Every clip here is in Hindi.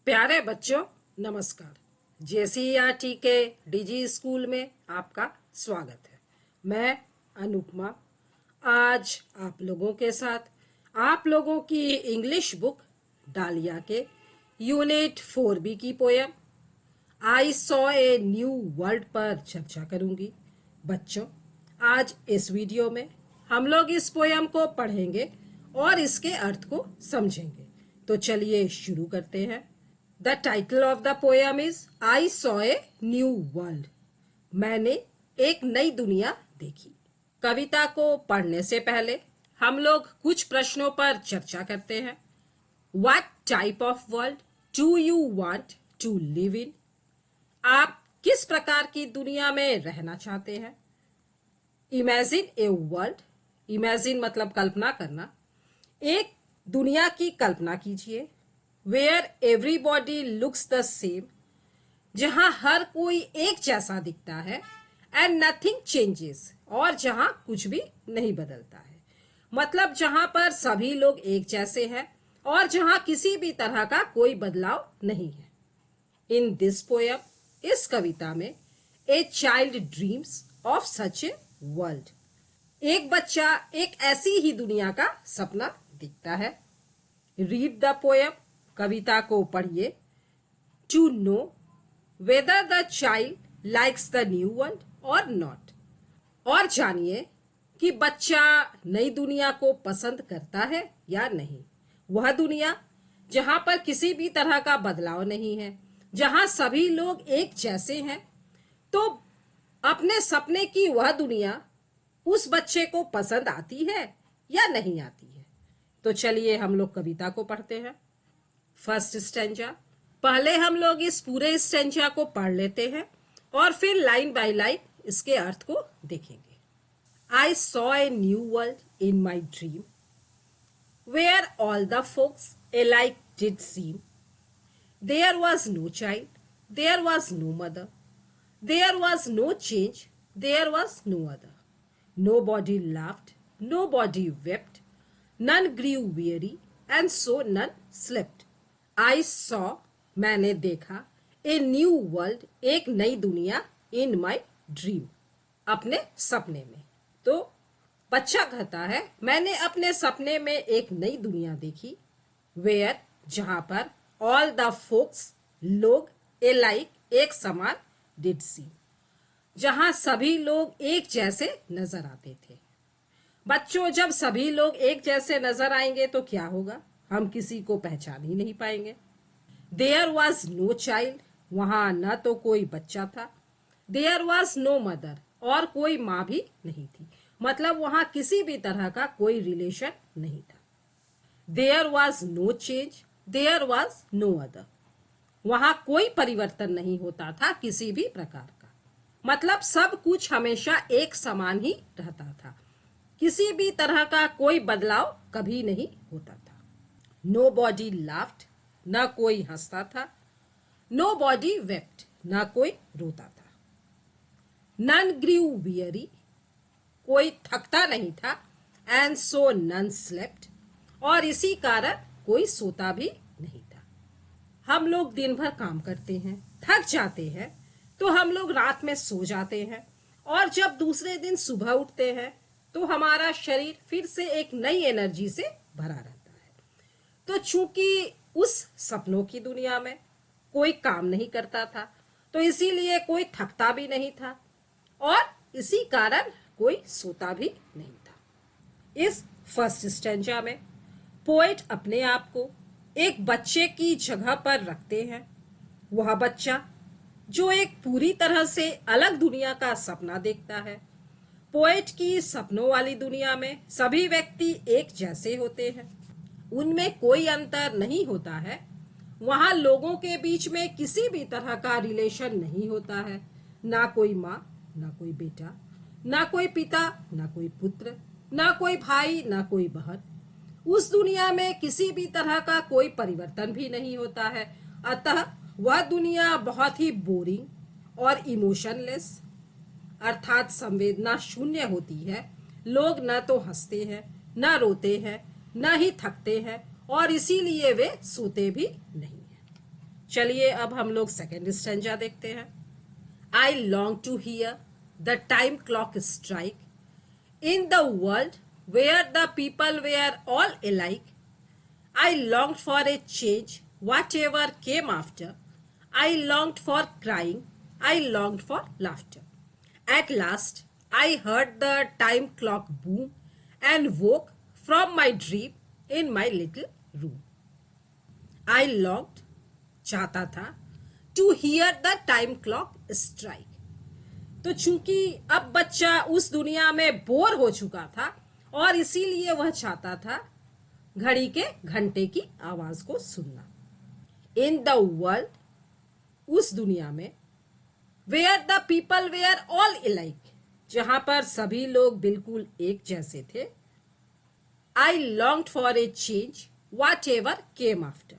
प्यारे बच्चों, नमस्कार। JCERT के डिजी स्कूल में आपका स्वागत है। मैं अनुपमा आज आप लोगों के साथ आप लोगों की इंग्लिश बुक डालिया के यूनिट 4B की poem I saw a new world पर चर्चा करूंगी। बच्चों, आज इस वीडियो में हम लोग इस पोयम को पढ़ेंगे और इसके अर्थ को समझेंगे। तो चलिए शुरू करते हैं। The title of the poem is I saw a new world. मैंने एक नई दुनिया देखी। कविता को पढ़ने से पहले हम लोग कुछ प्रश्नों पर चर्चा करते हैं। What type of world do you want to live in? आप किस प्रकार की दुनिया में रहना चाहते हैं? Imagine a world. इमेजिन मतलब कल्पना करना। एक दुनिया की कल्पना कीजिए where everybody looks the same, जहां हर कोई एक जैसा दिखता है एंड नथिंग चेंजेस, और जहां कुछ भी नहीं बदलता है। मतलब जहां पर सभी लोग एक जैसे हैं और जहां किसी भी तरह का कोई बदलाव नहीं है। इन दिस पोयम, इस कविता में, a child dreams of such a world. एक बच्चा एक ऐसी ही दुनिया का सपना दिखता है। Read the poem. कविता को पढ़िए to know whether the child likes the new world और नॉट, और जानिए कि बच्चा नई दुनिया को पसंद करता है या नहीं। वह दुनिया जहां पर किसी भी तरह का बदलाव नहीं है, जहां सभी लोग एक जैसे हैं। तो अपने सपने की वह दुनिया उस बच्चे को पसंद आती है या नहीं आती है। तो चलिए हम लोग कविता को पढ़ते हैं। First stanza. पहले हम लोग इस पूरे स्टेंजा को पढ़ लेते हैं और फिर लाइन बाय लाइन इसके अर्थ को देखेंगे। I saw a new world in my dream where all the folks alike did seem. There was no child, there was no mother, there was no change, there was no other. Nobody laughed, nobody wept, none grew weary, and so none slept. I saw, मैंने देखा, a new world, एक नई दुनिया, in my dream, अपने सपने में। तो बच्चा कहता है मैंने अपने सपने में एक नई दुनिया देखी। वेयर, जहां पर, ऑल द फोक्स, लोग, एलाइक, एक समान, डिड सी, जहां सभी लोग एक जैसे नजर आते थे। बच्चों, जब सभी लोग एक जैसे नजर आएंगे तो क्या होगा? हम किसी को पहचान ही नहीं पाएंगे। देयर वॉज नो चाइल्ड, वहां न तो कोई बच्चा था। देयर वॉज नो मदर, और कोई माँ भी नहीं थी। मतलब वहां किसी भी तरह का कोई रिलेशन नहीं था। There was no change, there was no other, वहां कोई परिवर्तन नहीं होता था किसी भी प्रकार का। मतलब सब कुछ हमेशा एक समान ही रहता था। किसी भी तरह का कोई बदलाव कभी नहीं होता था। नो बॉडी लाफ्ड, न कोई हंसता था। नो बॉडी वेप्ट, न कोई रोता था। नन ग्रीव वियरी, कोई थकता नहीं था। एंड सो नन स्लेप्ट, और इसी कारण कोई सोता भी नहीं था। हम लोग दिन भर काम करते हैं, थक जाते हैं, तो हम लोग रात में सो जाते हैं, और जब दूसरे दिन सुबह उठते हैं तो हमारा शरीर फिर से एक नई एनर्जी से भरा रहता है। तो चूंकि उस सपनों की दुनिया में कोई काम नहीं करता था, तो इसीलिए कोई थकता भी नहीं था, और इसी कारण कोई सोता भी नहीं था। इस फर्स्ट स्टेंजा में पोएट अपने आप को एक बच्चे की जगह पर रखते हैं। वह बच्चा जो एक पूरी तरह से अलग दुनिया का सपना देखता है। पोएट की सपनों वाली दुनिया में सभी व्यक्ति एक जैसे होते हैं, उनमें कोई अंतर नहीं होता है। वहां लोगों के बीच में किसी भी तरह का रिलेशन नहीं होता है। ना कोई माँ, ना कोई बेटा, ना कोई पिता, ना कोई पुत्र, ना कोई भाई, ना कोई बहन। उस दुनिया में किसी भी तरह का कोई परिवर्तन भी नहीं होता है। अतः वह दुनिया बहुत ही बोरिंग और इमोशनलेस, अर्थात संवेदना शून्य होती है। लोग न तो हंसते हैं, न रोते हैं, न ही थकते हैं, और इसीलिए वे सोते भी नहीं हैं। चलिए अब हम लोग सेकेंड स्टैंजा देखते हैं। I long to hear the time clock strike in the world where the people were all alike. I longed for a change, whatever came after. I longed for crying. I longed for laughter. At last, I heard the time clock boom and woke from my dream in my little room. I longed, चाहता था, to hear the time clock strike. तो चूंकि अब बच्चा उस दुनिया में बोर हो चुका था और इसीलिए वह चाहता था घड़ी के घंटे की आवाज को सुनना। इन द वर्ल्ड, उस दुनिया में, where the people were all alike, जहां पर सभी लोग बिल्कुल एक जैसे थे। I longed for a change whatever came after,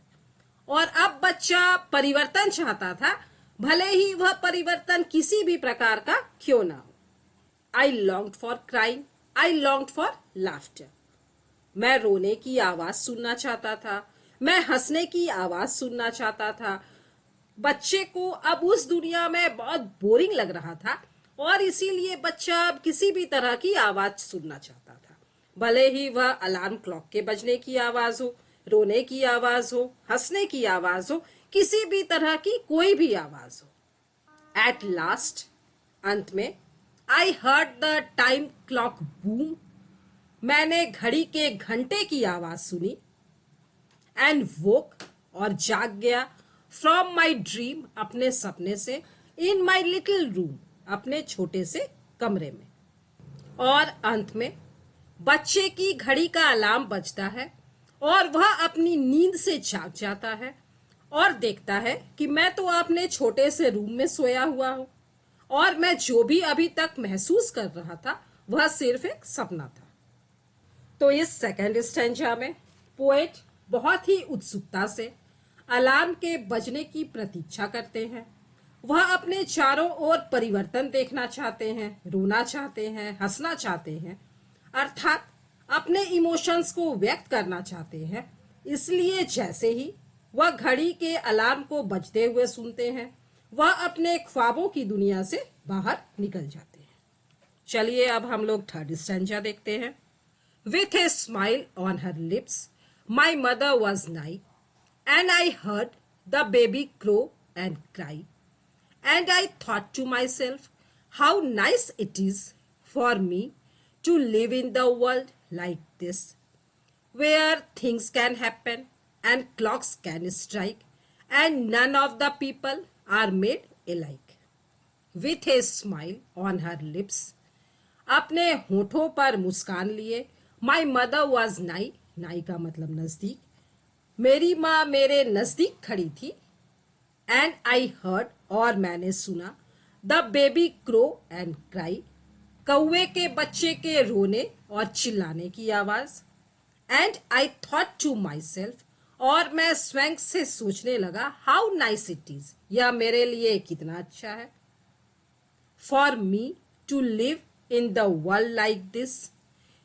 और अब बच्चा परिवर्तन चाहता था, भले ही वह परिवर्तन किसी भी प्रकार का क्यों ना हो। I longed for crying, I longed for laughter, मैं रोने की आवाज सुनना चाहता था, मैं हंसने की आवाज सुनना चाहता था। बच्चे को अब उस दुनिया में बहुत बोरिंग लग रहा था और इसीलिए बच्चा अब किसी भी तरह की आवाज सुनना चाहता था, भले ही वह अलार्म क्लॉक के बजने की आवाज हो, रोने की आवाज हो, हंसने की आवाज हो, किसी भी तरह की कोई भी आवाज हो। एट लास्ट, अंत में, आई heard the time clock boom, मैंने घड़ी के घंटे की आवाज सुनी। एंड वोक, और जाग गया, फ्रॉम माई ड्रीम, अपने सपने से, इन माई लिटिल रूम, अपने छोटे से कमरे में। और अंत में बच्चे की घड़ी का अलार्म बजता है और वह अपनी नींद से जाग जाता है और देखता है कि मैं तो अपने छोटे से रूम में सोया हुआ हूं और मैं जो भी अभी तक महसूस कर रहा था वह सिर्फ एक सपना था। तो इस सेकंड स्टैंजा में पोएट बहुत ही उत्सुकता से अलार्म के बजने की प्रतीक्षा करते हैं। वह अपने चारों ओर परिवर्तन देखना चाहते हैं, रोना चाहते हैं, हंसना चाहते हैं, अर्थात अपने इमोशंस को व्यक्त करना चाहते हैं। इसलिए जैसे ही वह घड़ी के अलार्म को बजते हुए सुनते हैं, वह अपने ख्वाबों की दुनिया से बाहर निकल जाते हैं। चलिए अब हम लोग थर्ड स्टैंजा देखते हैं। With a smile on her lips my mother was nigh, and I heard the baby crow and cry, and I thought to myself how nice it is for me to live in the world like this, where things can happen and clocks can strike and none of the people are made alike. With a smile on her lips, अपने होठों पर मुस्कान लिए, my mother was nigh, nigh का मतलब नजदीक, मेरी माँ मेरे नजदीक खड़ी थी। And I heard, और मैंने सुना, the baby crow and cry, कौवे के बच्चे के रोने और चिल्लाने की आवाज। And I thought to myself, और मैं स्वयं से सोचने लगा, हाउ नाइस इट इज, यह मेरे लिए कितना अच्छा है। For me to live in the world like this,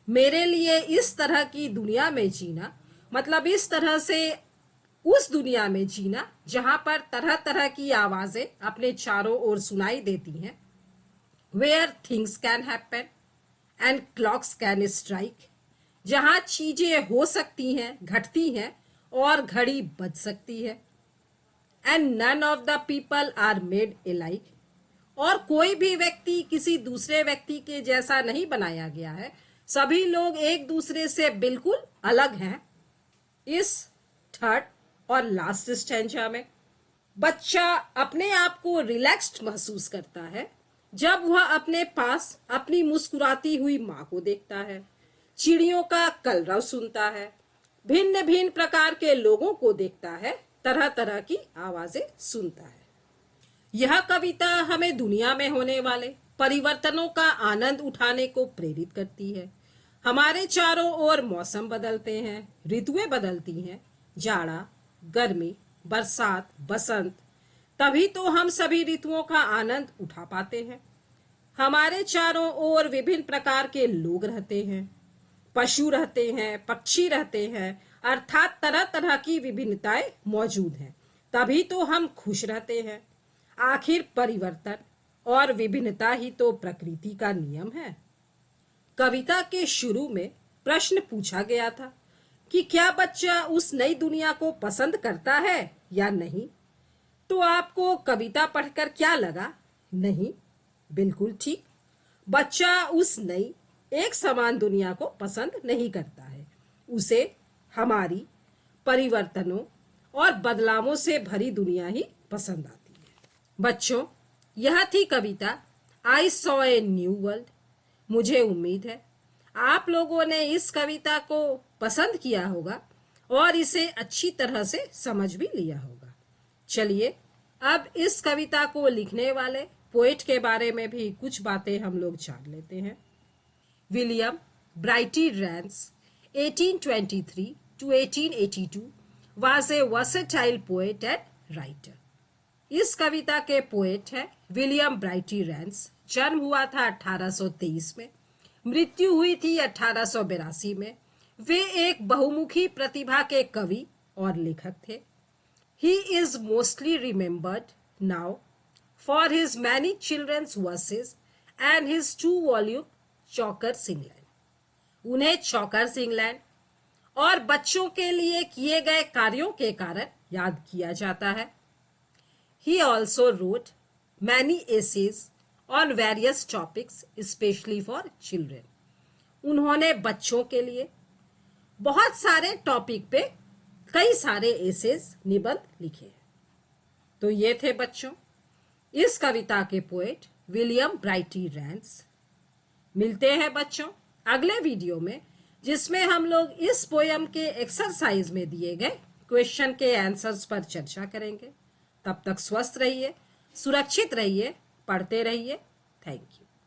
मेरे लिए इस तरह की दुनिया में जीना, मतलब इस तरह से उस दुनिया में जीना जहां पर तरह तरह की आवाजें अपने चारों ओर सुनाई देती हैं। Where things can happen and clocks can strike, जहां चीजें हो सकती हैं, घटती हैं और घड़ी बज सकती है। And none of the people are made alike, और कोई भी व्यक्ति किसी दूसरे व्यक्ति के जैसा नहीं बनाया गया है, सभी लोग एक दूसरे से बिल्कुल अलग हैं। इस थर्ड और लास्ट स्टैंजा में बच्चा अपने आप को रिलैक्स्ड महसूस करता है जब वह अपने पास अपनी मुस्कुराती हुई माँ को देखता है, चिड़ियों का कलरव सुनता है, भिन्न भिन्न प्रकार के लोगों को देखता है, तरह तरह की आवाजें सुनता है। यह कविता हमें दुनिया में होने वाले परिवर्तनों का आनंद उठाने को प्रेरित करती है। हमारे चारों ओर मौसम बदलते हैं, ऋतुएं बदलती हैं, जाड़ा, गर्मी, बरसात, बसंत, तभी तो हम सभी ऋतुओं का आनंद उठा पाते हैं। हमारे चारों ओर विभिन्न प्रकार के लोग रहते हैं, पशु रहते हैं, पक्षी रहते हैं, अर्थात तरह तरह की विभिन्नताएं मौजूद हैं। तभी तो हम खुश रहते हैं। आखिर परिवर्तन और विभिन्नता ही तो प्रकृति का नियम है। कविता के शुरू में प्रश्न पूछा गया था कि क्या बच्चा उस नई दुनिया को पसंद करता है या नहीं। तो आपको कविता पढ़कर क्या लगा? नहीं, बिल्कुल ठीक। बच्चा उस नई एक समान दुनिया को पसंद नहीं करता है। उसे हमारी परिवर्तनों और बदलावों से भरी दुनिया ही पसंद आती है। बच्चों, यह थी कविता I saw a new world. मुझे उम्मीद है आप लोगों ने इस कविता को पसंद किया होगा और इसे अच्छी तरह से समझ भी लिया होगा। चलिए अब इस कविता को लिखने वाले पोएट के बारे में भी कुछ बातें हम लोग जान लेते हैं। William Brighty Rands 1823 to 1882 was a versatile poet and writer. इस कविता के पोएट है विलियम ब्राइटी रैंस। जन्म हुआ था 1823 में, मृत्यु हुई थी 1882 में। वे एक बहुमुखी प्रतिभा के कवि और लेखक थे। He is mostly remembered now for his many children's verses and his 2-volume Chaucer's England. उन्हें चौकर्स इंग्लैंड और बच्चों के लिए किए गए कार्यों के कारण याद किया जाता है। He also wrote many essays on various topics, especially for children. उन्होंने बच्चों के लिए बहुत सारे टॉपिक पे कई सारे एसेज निबंध लिखे। तो ये थे बच्चों इस कविता के पोएट विलियम ब्राइटी रैंस। मिलते हैं बच्चों अगले वीडियो में, जिसमें हम लोग इस पोयम के एक्सरसाइज में दिए गए क्वेश्चन के आंसर्स पर चर्चा करेंगे। तब तक स्वस्थ रहिए, सुरक्षित रहिए, पढ़ते रहिए। Thank you.